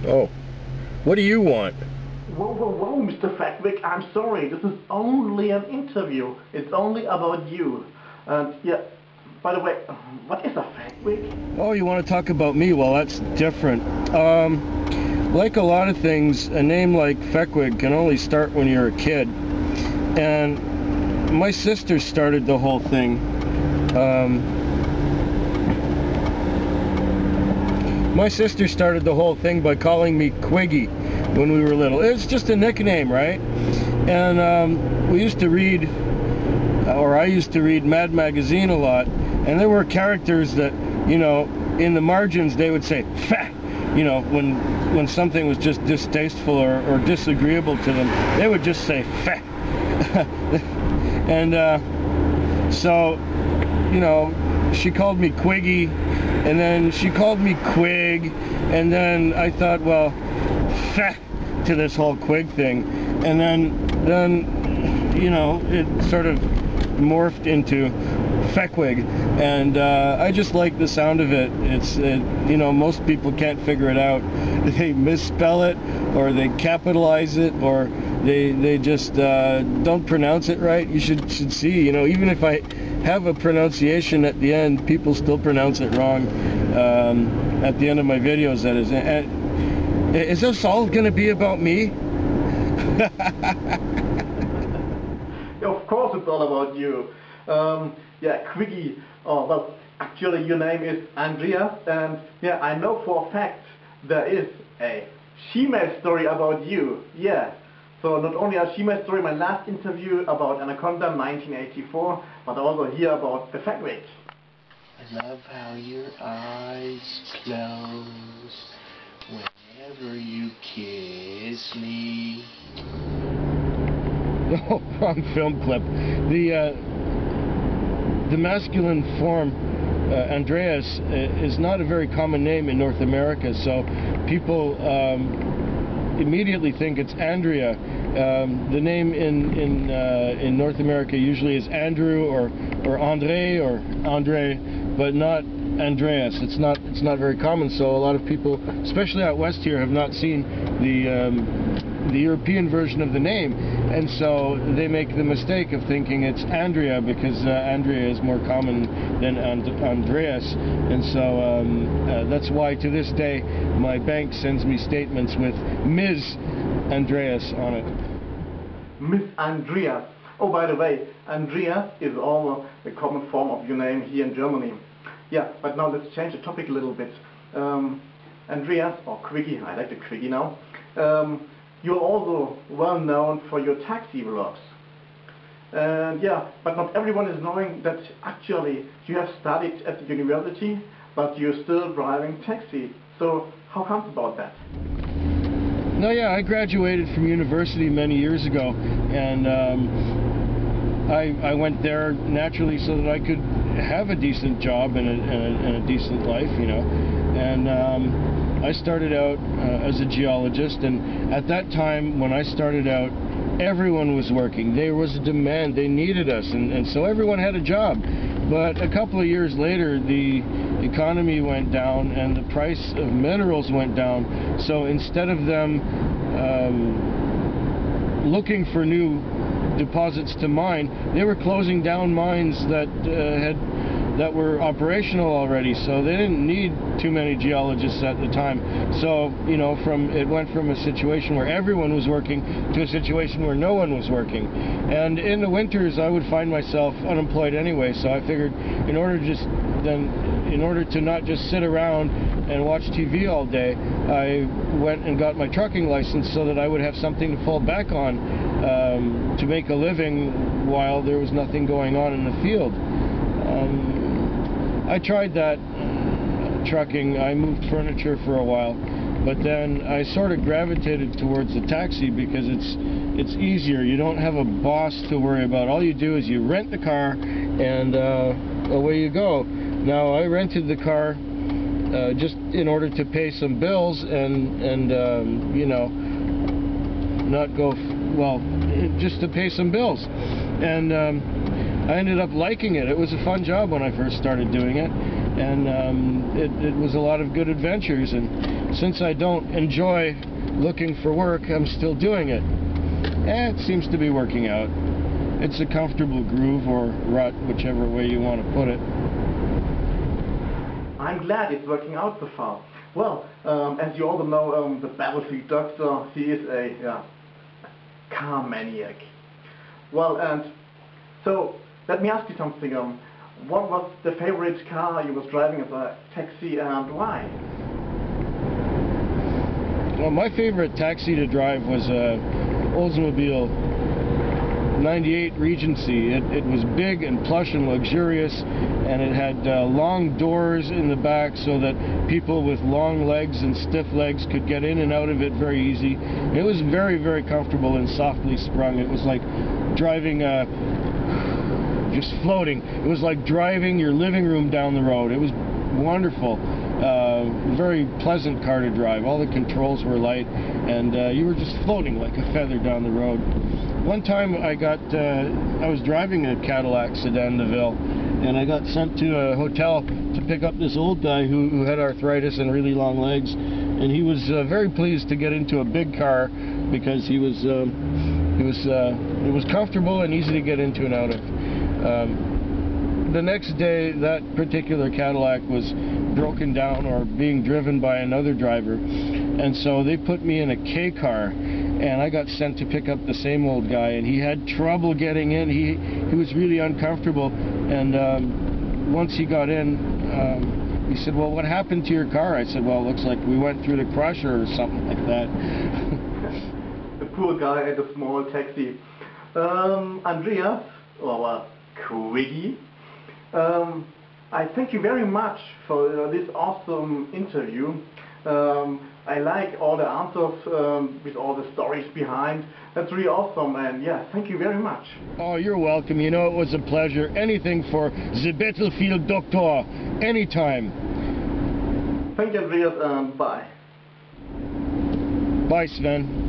Oh. What do you want? Whoa, whoa, whoa, Mr. Phekwig, I'm sorry. This is only an interview. It's only about you. And yeah, by the way, what is a phekwig? Oh, you want to talk about me? Well, that's different. Like a lot of things, a name like Fehquig can only start when you're a kid. And my sister started the whole thing. My sister started the whole thing by calling me Quiggy when we were little. It's just a nickname, right? And we used to read, or I used to read Mad Magazine a lot, and there were characters that, you know, in the margins they would say "feh," you know, when something was just distasteful or disagreeable to them, they would just say "feh." And so, you know, she called me Quiggy, and then she called me Quig, and then I thought, well, feh to this whole Quig thing, and then you know, it sort of morphed into Fehquig, and I just like the sound of it. It's you know, most people can't figure it out. They misspell it, or they capitalize it, or they just don't pronounce it right. You should see, you know, even if I have a pronunciation at the end, people still pronounce it wrong at the end of my videos, that is. And is this all going to be about me? Of course it's all about you. Yeah, Quiggy. Oh, well, actually your name is Andreas, and yeah, I know for a fact there is a she-male story about you. Yeah. So not only a she-male story, my last interview about Anaconda 1984, but also here about the Fehquig. I love how your eyes close whenever you kiss me. Oh, wrong film clip. The masculine form, Andreas, is not a very common name in North America, so people immediately think it's Andrea. The name in North America usually is Andrew or Andre, but not Andreas. It's not very common. So a lot of people, especially out west here, have not seen the European version of the name, and so they make the mistake of thinking it's Andrea, because Andrea is more common than Andreas, and so that's why to this day my bank sends me statements with Ms. Andreas on it. Miss Andrea. Oh, by the way, Andrea is also the common form of your name here in Germany. Yeah, but now let's change the topic a little bit. Andreas, or Quiggy, I like the Quiggy now. You're also well known for your taxi vlogs. And yeah, but not everyone is knowing that actually you have studied at the university, but you're still driving taxi. So how comes about that? No, yeah, I graduated from university many years ago, and I went there naturally so that I could have a decent job and a decent life, you know. And I started out as a geologist, and at that time when I started out, everyone was working. There was a demand, they needed us, and so everyone had a job. But a couple of years later, the economy went down and the price of minerals went down, so instead of them looking for new deposits to mine, they were closing down mines that were operational already, so they didn't need too many geologists at the time. So, you know, it went from a situation where everyone was working to a situation where no one was working. And in the winters I would find myself unemployed anyway, so I figured in order to not just sit around and watch TV all day, I went and got my trucking license so that I would have something to fall back on to make a living while there was nothing going on in the field. I tried that trucking. I moved furniture for a while, but then I sort of gravitated towards the taxi because it's easier. You don't have a boss to worry about. All you do is you rent the car and away you go. Now, I rented the car just in order to pay some bills and you know, not go, well, just to pay some bills. And I ended up liking it. It was a fun job when I first started doing it, and it was a lot of good adventures. And since I don't enjoy looking for work, I'm still doing it. And it seems to be working out. It's a comfortable groove or rut, whichever way you want to put it. I'm glad it's working out so far. Well, as you all know, the BattlefieldDoktor, he is a car maniac. Well, and so let me ask you something. What was the favorite car you was driving as a taxi and why? Well, my favorite taxi to drive was a Oldsmobile 98 Regency. It was big and plush and luxurious, and it had long doors in the back so that people with long legs and stiff legs could get in and out of it very easy. It was very, very comfortable and softly sprung. It was like driving just floating. It was like driving your living room down the road. It was wonderful. Very pleasant car to drive. All the controls were light, and you were just floating like a feather down the road. One time I was driving a Cadillac Sedan DeVille, and I got sent to a hotel to pick up this old guy who had arthritis and really long legs, and he was very pleased to get into a big car because it was comfortable and easy to get into and out of. The next day, that particular Cadillac was broken down or being driven by another driver, and so they put me in a K car, and I got sent to pick up the same old guy, and he had trouble getting in. He was really uncomfortable, and once he got in, he said, "Well, what happened to your car?" I said, "Well, it looks like we went through the crusher or something like that." The poor guy at a small taxi. Andreas, or Quiggy, I thank you very much for this awesome interview. I like all the answers with all the stories behind. That's really awesome, and yeah, thank you very much. Oh, you're welcome. You know, it was a pleasure. Anything for the BattlefieldDoktor, anytime. Thank you, Andreas, and bye. Bye, Sven.